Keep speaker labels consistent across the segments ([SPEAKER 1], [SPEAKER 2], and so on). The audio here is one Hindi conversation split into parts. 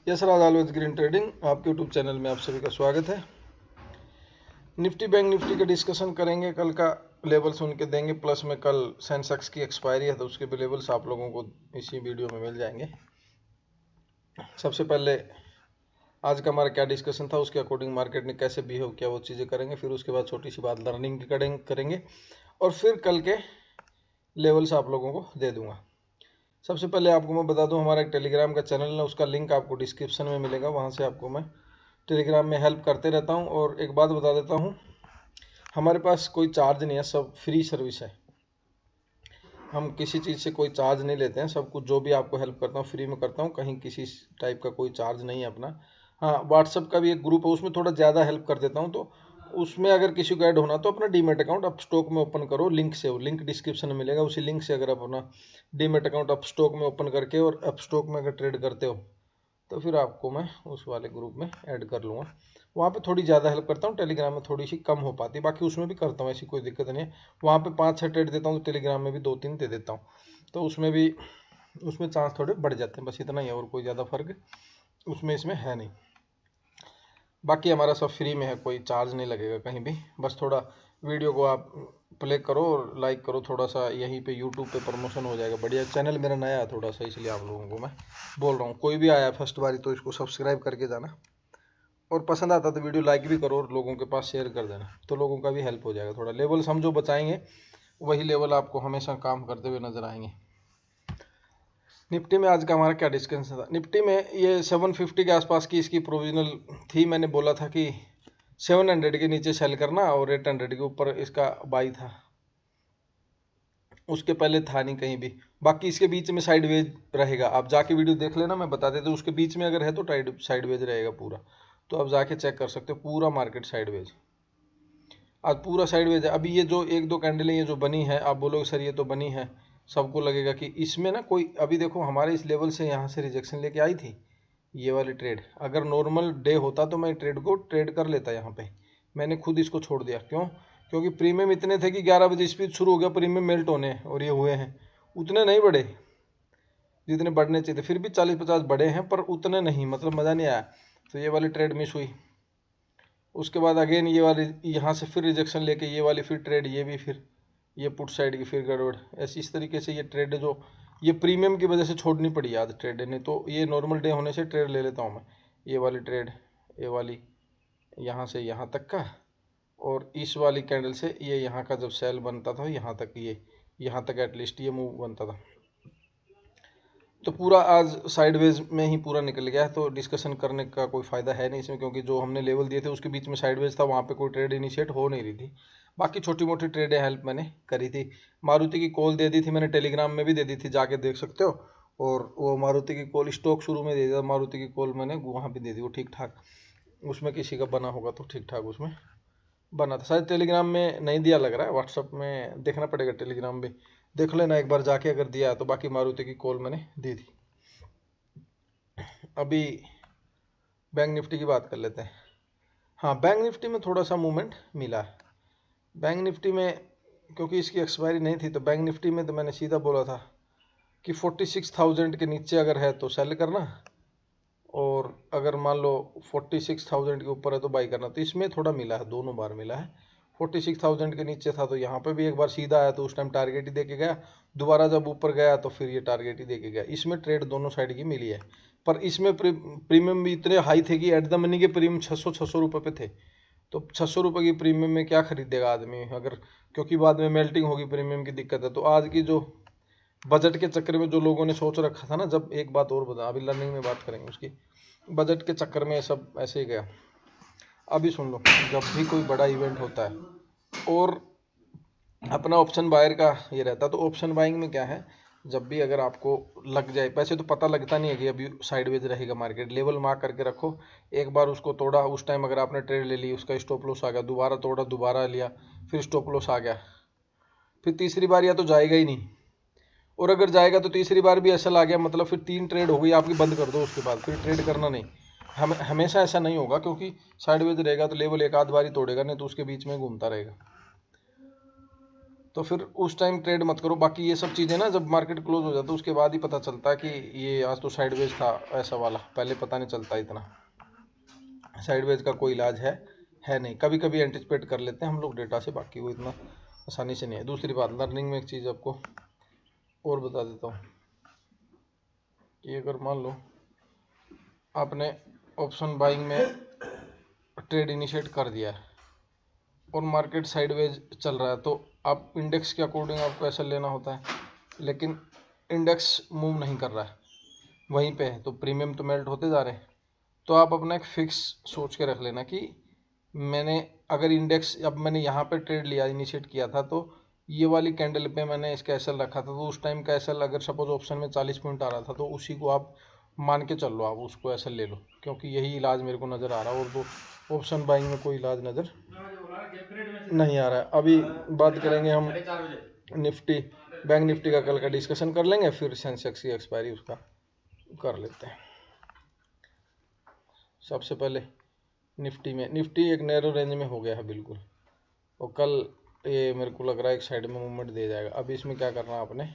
[SPEAKER 1] यस राज ऑलवेज ग्रीन ट्रेडिंग आपके यूट्यूब चैनल में आप सभी का स्वागत है। निफ्टी बैंक निफ्टी का डिस्कशन करेंगे, कल का लेवल सुन के देंगे, प्लस में कल सेंसेक्स की एक्सपायरी है तो उसके भी लेवल्स आप लोगों को इसी वीडियो में मिल जाएंगे। सबसे पहले आज का हमारा क्या डिस्कशन था, उसके अकॉर्डिंग मार्केट ने कैसे बिहेव किया वो चीज़ें करेंगे। फिर उसके बाद छोटी सी बात लर्निंग की करेंगे और फिर कल के लेवल्स आप लोगों को दे दूंगा। सबसे पहले आपको मैं बता दूं, हमारा एक टेलीग्राम का चैनल है, उसका लिंक आपको डिस्क्रिप्शन में मिलेगा। वहां से आपको मैं टेलीग्राम में हेल्प करते रहता हूं। और एक बात बता देता हूं, हमारे पास कोई चार्ज नहीं है, सब फ्री सर्विस है। हम किसी चीज़ से कोई चार्ज नहीं लेते हैं, सब कुछ जो भी आपको हेल्प करता हूँ फ्री में करता हूँ, कहीं किसी टाइप का कोई चार्ज नहीं है अपना। हाँ, व्हाट्सअप का भी एक ग्रुप है, उसमें थोड़ा ज़्यादा हेल्प कर देता हूँ। तो उसमें अगर किसी को ऐड होना तो अपना डीमेट अकाउंट आप स्टॉक में ओपन करो, लिंक से, वो लिंक डिस्क्रिप्शन में मिलेगा। उसी लिंक से अगर आप अपना डीमेट अकाउंट आप स्टॉक में ओपन करके और आप स्टॉक में अगर ट्रेड करते हो तो फिर आपको मैं उस वाले ग्रुप में ऐड कर लूँगा। वहाँ पे थोड़ी ज़्यादा हेल्प करता हूँ, टेलीग्राम में थोड़ी सी कम हो पाती है, बाकी उसमें भी करता हूँ, ऐसी कोई दिक्कत नहीं है। वहाँ पे 5-6 ट्रेड देता हूँ तो टेलीग्राम में भी 2-3 दे देता हूँ, तो उसमें चांस थोड़े बढ़ जाते हैं, बस इतना ही है, और कोई ज़्यादा फर्क उसमें इसमें है नहीं। बाकी हमारा सब फ्री में है, कोई चार्ज नहीं लगेगा कहीं भी। बस थोड़ा वीडियो को आप प्ले करो और लाइक करो, थोड़ा सा यहीं पे यूट्यूब पे प्रमोशन हो जाएगा। बढ़िया चैनल मेरा नया है थोड़ा सा, इसलिए आप लोगों को मैं बोल रहा हूँ। कोई भी आया फर्स्ट बारी तो इसको सब्सक्राइब करके जाना, और पसंद आता तो वीडियो लाइक भी करो और लोगों के पास शेयर कर देना, तो लोगों का भी हेल्प हो जाएगा। थोड़ा लेवल हम जो बचाएंगे वही लेवल आपको हमेशा काम करते हुए नजर आएंगे। निफ्टी में आज का हमारा क्या डिस्कशन था, निफ्टी में ये 750 के आसपास की इसकी प्रोविजनल थी। मैंने बोला था कि 700 के नीचे सेल करना और 800 के ऊपर इसका बाई था, उसके पहले था नहीं कहीं भी। बाकी इसके बीच में साइडवेज रहेगा, आप जाके वीडियो देख लेना, मैं बता देता हूँ। उसके बीच में अगर है तो साइडवेज रहेगा पूरा, तो आप जाके चेक कर सकते हो, पूरा मार्केट साइडवेज, आज पूरा साइडवेज है। अभी ये जो 1-2 कैंडलें ये जो बनी है, आप बोलोगे सर ये तो बनी है, सबको लगेगा कि इसमें ना कोई, अभी देखो हमारे इस लेवल से यहाँ से रिजेक्शन लेके आई थी ये वाली ट्रेड। अगर नॉर्मल डे होता तो मैं ट्रेड को ट्रेड कर लेता यहाँ पे, मैंने खुद इसको छोड़ दिया। क्यों? क्योंकि प्रीमियम इतने थे कि 11 बजे स्पीड शुरू हो गया प्रीमियम मेल्ट होने, और ये हुए हैं, उतने नहीं बढ़े जितने बढ़ने चाहिए थे। फिर भी 40-50 बढ़े हैं पर उतने नहीं, मतलब मज़ा नहीं आया। तो ये वाली ट्रेड मिस हुई। उसके बाद अगेन ये वाली यहाँ से फिर रिजेक्शन लेके ये वाली फिर ट्रेड, ये भी फिर ये पुट साइड की फिर गड़बड़। ऐसी इस तरीके से ये ट्रेड जो ये प्रीमियम की वजह से छोड़नी पड़ी आज ट्रेड, नहीं तो ये नॉर्मल डे होने से ट्रेड ले लेता हूँ मैं। ये वाली ट्रेड, ये वाली यहाँ से यहाँ तक का, और इस वाली कैंडल से ये यहाँ का जब सेल बनता था यहाँ तक, ये यहाँ तक एटलीस्ट ये मूव बनता था, तो पूरा आज साइडवेज में ही पूरा निकल गया है। तो डिस्कशन करने का कोई फ़ायदा है नहीं इसमें, क्योंकि जो हमने लेवल दिए थे उसके बीच में साइडवेज था, वहाँ पे कोई ट्रेड इनिशिएट हो नहीं रही थी। बाकी छोटी मोटी ट्रेडें हेल्प मैंने करी थी। मारुति की कॉल दे दी थी मैंने, टेलीग्राम में भी दे दी थी, जाके देख सकते हो। और वो मारुति की कॉल स्टॉक शुरू में दे दिया, मारुति की कॉल मैंने वहाँ भी दे दी, वो ठीक ठाक, उसमें किसी का बना होगा तो ठीक ठाक उसमें बना था। शायद टेलीग्राम में नहीं दिया लग रहा है, व्हाट्सअप में देखना पड़ेगा, टेलीग्राम में देख लेना एक बार जाके अगर दिया है तो। बाकी मारुति की कॉल मैंने दी थी। अभी बैंक निफ्टी की बात कर लेते हैं। हाँ, बैंक निफ्टी में थोड़ा सा मूवमेंट मिला है। बैंक निफ्टी में क्योंकि इसकी एक्सपायरी नहीं थी, तो बैंक निफ्टी में तो मैंने सीधा बोला था कि 46,000 के नीचे अगर है तो सेल करना, और अगर मान लो 46,000 के ऊपर है तो बाई करना। तो इसमें थोड़ा मिला है, दोनों बार मिला है। 46,000 के नीचे था तो यहाँ पे भी एक बार सीधा आया तो उस टाइम टारगेट ही दे के गया, दोबारा जब ऊपर गया तो फिर ये टारगेट ही दे के गया। इसमें ट्रेड दोनों साइड की मिली है, पर इसमें प्रीमियम भी इतने हाई थे कि एट द मनी के प्रीमियम 600 रुपये पे थे। तो 600 रुपये की प्रीमियम में क्या खरीदेगा आदमी अगर, क्योंकि बाद में मेल्टिंग होगी, प्रीमियम की दिक्कत है। तो आज की जो बजट के चक्कर में जो लोगों ने सोच रखा था ना, जब एक बात और बता, अभी लर्निंग में बात करेंगे उसकी, बजट के चक्कर में सब ऐसे ही गया। अभी सुन लो, जब भी कोई बड़ा इवेंट होता है और अपना ऑप्शन बायर का ये रहता है, तो ऑप्शन बाइंग में क्या है, जब भी अगर आपको लग जाए, पैसे तो पता लगता नहीं है कि अभी साइडवेज रहेगा मार्केट, लेवल मार्क करके रखो। एक बार उसको तोड़ा, उस टाइम अगर आपने ट्रेड ले ली, उसका स्टॉप लॉस आ गया, दोबारा तोड़ा, दोबारा लिया, फिर स्टॉप लॉस आ गया, फिर तीसरी बार या तो जाएगा ही नहीं, और अगर जाएगा तो तीसरी बार भी ऐसा आ गया, मतलब फिर 3 ट्रेड हो गई आपकी, बंद कर दो, उसके बाद फिर ट्रेड करना नहीं। हमेशा ऐसा नहीं होगा, क्योंकि साइडवेज रहेगा तो लेवल एक आध बार ही तोड़ेगा, नहीं तो उसके बीच में घूमता रहेगा। तो फिर उस टाइम ट्रेड मत करो। बाकी ये सब चीज़ें ना जब मार्केट क्लोज हो जाता है उसके बाद ही पता चलता है कि ये आज तो साइडवेज था ऐसा वाला, पहले पता नहीं चलता इतना। साइडवेज का कोई इलाज है नहीं। कभी कभी एंटिसिपेट कर लेते हैं हम लोग डेटा से, बाकी वो इतना आसानी से नहीं है। दूसरी बात, लर्निंग में एक चीज़ आपको और बता देता हूँ कि अगर मान लो आपने ऑप्शन बाइंग में ट्रेड इनिशिएट कर दिया है और मार्केट साइडवेज चल रहा है, तो आप इंडेक्स के अकॉर्डिंग आपको ऐसा लेना होता है, लेकिन इंडेक्स मूव नहीं कर रहा है, वहीं पे है, तो प्रीमियम तो मेल्ट होते जा रहे हैं। तो आप अपना एक फिक्स सोच के रख लेना कि मैंने अगर इंडेक्स, अब मैंने यहाँ पे ट्रेड लिया, इनिशिएट किया था, तो ये वाली कैंडल पे मैंने इसका एसएल रखा था, तो उस टाइम का एसएल अगर सपोज ऑप्शन में 40 पॉइंट आ रहा था तो उसी को आप मान के चल लो, आप उसको एसएल ले लो, क्योंकि यही इलाज मेरे को नज़र आ रहा है और तो ऑप्शन बाइंग में कोई इलाज नज़र नहीं आ रहा है। अभी बात करेंगे हम निफ्टी, बैंक निफ्टी का कल का डिस्कशन कर लेंगे, फिर सेंसेक्स की एक्सपायरी उसका कर लेते हैं। सबसे पहले निफ्टी एक नैरो रेंज में हो गया है बिल्कुल, और कल ये मेरे को लग रहा है एक साइड में मूवमेंट दे जाएगा। अब इसमें क्या करना है आपने,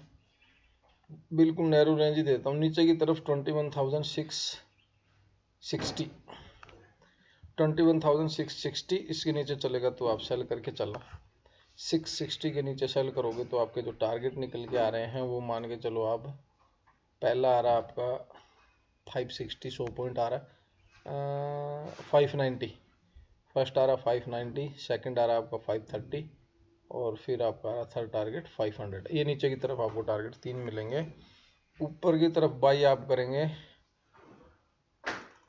[SPEAKER 1] बिल्कुल नैरो रेंज ही देता हूँ नीचे की तरफ 21,660 इसके नीचे चलेगा तो आप सेल करके चलना। 660 के नीचे सेल करोगे तो आपके जो टारगेट निकल के आ रहे हैं वो मान के चलो आप, पहला आ रहा है आपका 560, 100 पॉइंट आ रहा है 590, फर्स्ट आ रहा 590, सेकंड आ रहा आपका 530 और फिर आपका आ रहा थर्ड टारगेट 500। ये नीचे की तरफ आपको टारगेट 3 मिलेंगे। ऊपर की तरफ बाई आप करेंगे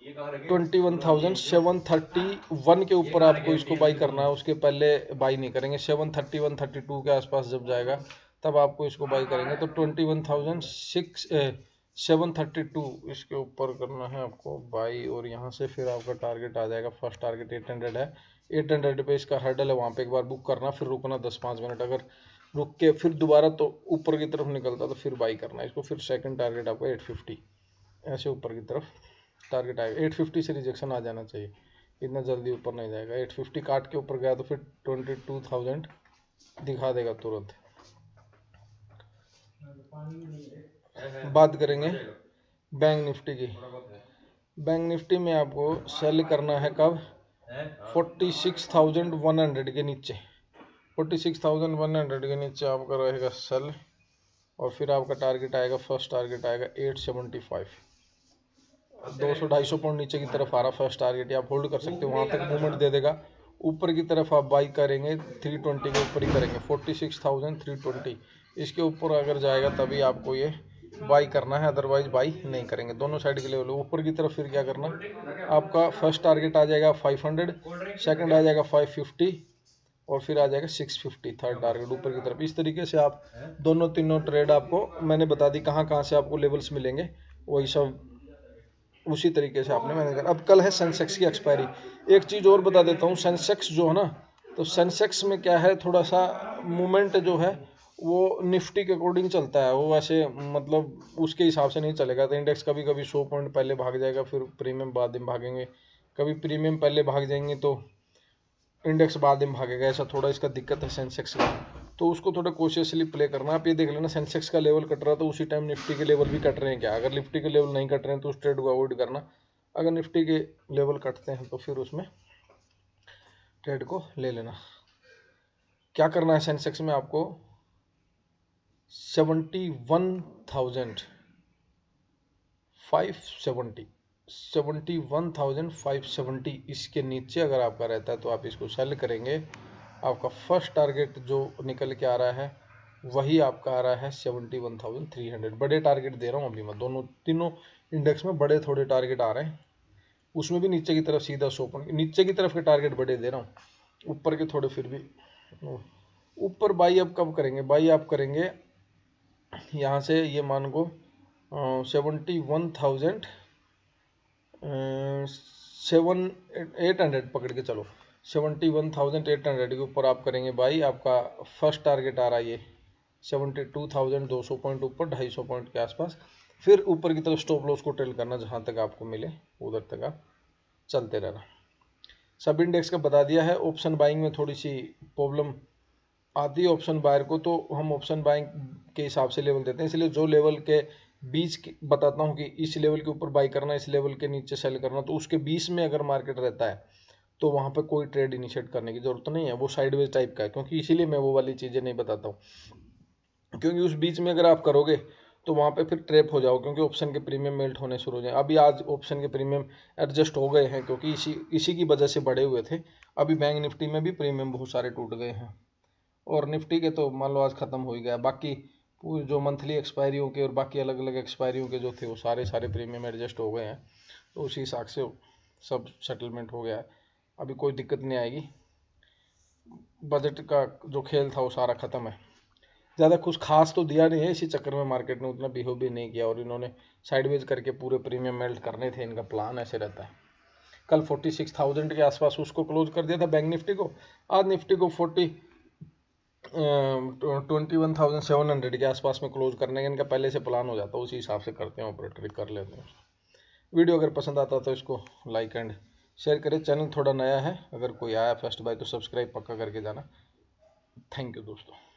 [SPEAKER 1] 21,731 के ऊपर आपको इसको बाई करना है, उसके पहले बाई नहीं करेंगे। 731, 32 के आसपास जब जाएगा तब आपको इसको बाई करेंगे। तो 21,732 इसके ऊपर करना है आपको बाई, और यहाँ से फिर आपका टारगेट आ जाएगा, फर्स्ट टारगेट 800 है, 800 पे इसका हर्डल है, वहाँ पे एक बार बुक करना, फिर रुकना 10-5 मिनट, अगर रुक के फिर दोबारा तो ऊपर की तरफ निकलता तो फिर बाई करना इसको। फिर सेकंड टारगेट आपका 850, ऐसे ऊपर की तरफ टारगेट आएगा। 850 से रिजेक्शन आ जाना चाहिए, इतना जल्दी ऊपर नहीं जाएगा। 850 काट के ऊपर गया तो फिर 22,000 दिखा देगा तुरंत। बात करेंगे बैंक निफ्टी की। बैंक निफ्टी में आपको सेल करना है कब, 46,100 के नीचे, 46,100 के नीचे आपका रहेगा सेल, और फिर आपका टारगेट आएगा, फर्स्ट टारगेट आएगा 875, 200-250 पॉइंट नीचे की तरफ आ रहा फर्स्ट टारगेट, आप होल्ड कर सकते हो, वहाँ तक मूवमेंट दे देगा। ऊपर की तरफ आप बाई करेंगे 320 के ऊपर ही करेंगे, 46,320 इसके ऊपर अगर जाएगा तभी आपको ये बाई करना है, अदरवाइज बाई नहीं करेंगे। दोनों साइड के लेवल ऊपर की तरफ फिर क्या करना, आपका फर्स्ट टारगेट आ जाएगा 500, सेकंड आ जाएगा 550 और फिर आ जाएगा 650 थर्ड टारगेट ऊपर की तरफ। इस तरीके से आप दोनों तीनों ट्रेड आपको मैंने बता दी कहाँ कहाँ से आपको लेवल्स मिलेंगे, वही सब उसी तरीके से आपने मैनेज करना। अब कल है सेंसेक्स की एक्सपायरी। एक चीज़ और बता देता हूँ, सेंसेक्स जो है ना, तो सेंसेक्स में क्या है, थोड़ा सा मूवमेंट जो है वो निफ्टी के अकॉर्डिंग चलता है, वो वैसे मतलब उसके हिसाब से नहीं चलेगा। तो इंडेक्स कभी कभी 100 पॉइंट पहले भाग जाएगा, फिर प्रीमियम बाद में भागेंगे, कभी प्रीमियम पहले भाग जाएंगे तो इंडेक्स बाद में भागेगा, ऐसा थोड़ा इसका दिक्कत है सेंसेक्स का। तो उसको थोड़ा कोशियसली प्ले करना। आप ये देख लेना सेंसेक्स का लेवल कट रहा है तो उसी टाइम निफ्टी के लेवल भी कट रहे हैं क्या। अगर निफ्टी के लेवल नहीं कट रहे हैं तो उस ट्रेड को अवॉइड करना, अगर निफ्टी के लेवल कटते हैं तो फिर उसमें ट्रेड को ले लेना। क्या करना है सेंसेक्स में आपको, 71,570 इसके नीचे अगर आपका रहता है तो आप इसको सेल करेंगे। आपका फर्स्ट टारगेट जो निकल के आ रहा है वही आपका आ रहा है 71,300। बड़े टारगेट दे रहा हूँ अभी मैं, दोनों तीनों इंडेक्स में बड़े थोड़े टारगेट आ रहे हैं, उसमें भी नीचे की तरफ सीधा 100 पॉइंट नीचे की तरफ के टारगेट बड़े दे रहा हूँ, ऊपर के थोड़े फिर भी। ऊपर बाई अब कब करेंगे, बाई आप करेंगे यहाँ से, ये मान को 71,800 पकड़ के चलो, 71,800 के ऊपर आप करेंगे बाई। आपका फर्स्ट टारगेट आ रहा है ये 72,200 पॉइंट ऊपर, 250 पॉइंट के आसपास। फिर ऊपर की तरफ स्टॉप लॉस को टेल करना, जहाँ तक आपको मिले उधर तक आप चलते रहना। सब इंडेक्स का बता दिया है। ऑप्शन बाइंग में थोड़ी सी प्रॉब्लम आती है ऑप्शन बायर को, तो हम ऑप्शन बाइंग के हिसाब से लेवल देते हैं। इसलिए जो लेवल के बीच बताता हूँ कि इस लेवल के ऊपर बाई करना, इस लेवल के नीचे सेल करना, तो उसके बीच में अगर मार्केट रहता है तो वहाँ पे कोई ट्रेड इनिशिएट करने की जरूरत नहीं है, वो साइडवेज टाइप का है। क्योंकि इसीलिए मैं वो वाली चीज़ें नहीं बताता हूँ, क्योंकि उस बीच में अगर आप करोगे तो वहाँ पे फिर ट्रैप हो जाओ, क्योंकि ऑप्शन के प्रीमियम मेल्ट होने शुरू हो जाए। अभी आज ऑप्शन के प्रीमियम एडजस्ट हो गए हैं, क्योंकि इसी की वजह से बढ़े हुए थे। अभी बैंक निफ्टी में भी प्रीमियम बहुत सारे टूट गए हैं, और निफ्टी के तो मान लो आज ख़त्म हो ही गया। बाकी पूरे जो मंथली एक्सपायरियों के और बाकी अलग अलग एक्सपायरियों के जो थे वो सारे प्रीमियम एडजस्ट हो गए हैं, तो उसी हिसाब से सब सेटलमेंट हो गया है। अभी कोई दिक्कत नहीं आएगी। बजट का जो खेल था वो सारा ख़त्म है। ज़्यादा कुछ खास तो दिया नहीं है, इसी चक्कर में मार्केट ने उतना बिहेव भी नहीं किया, और इन्होंने साइडवेज करके पूरे प्रीमियम मेल्ट करने थे, इनका प्लान ऐसे रहता है। कल 46,000 के आसपास उसको क्लोज कर दिया था बैंक निफ्टी को। आज निफ्टी को 21,700 के आसपास में क्लोज करने का इनका पहले से प्लान हो जाता है, उसी हिसाब से करते हैं, ऑपरेटर कर लेते हैं। वीडियो अगर पसंद आता तो इसको लाइक एंड शेयर करें। चैनल थोड़ा नया है, अगर कोई आया फर्स्ट बाय तो सब्सक्राइब पक्का करके जाना। थैंक यू दोस्तों।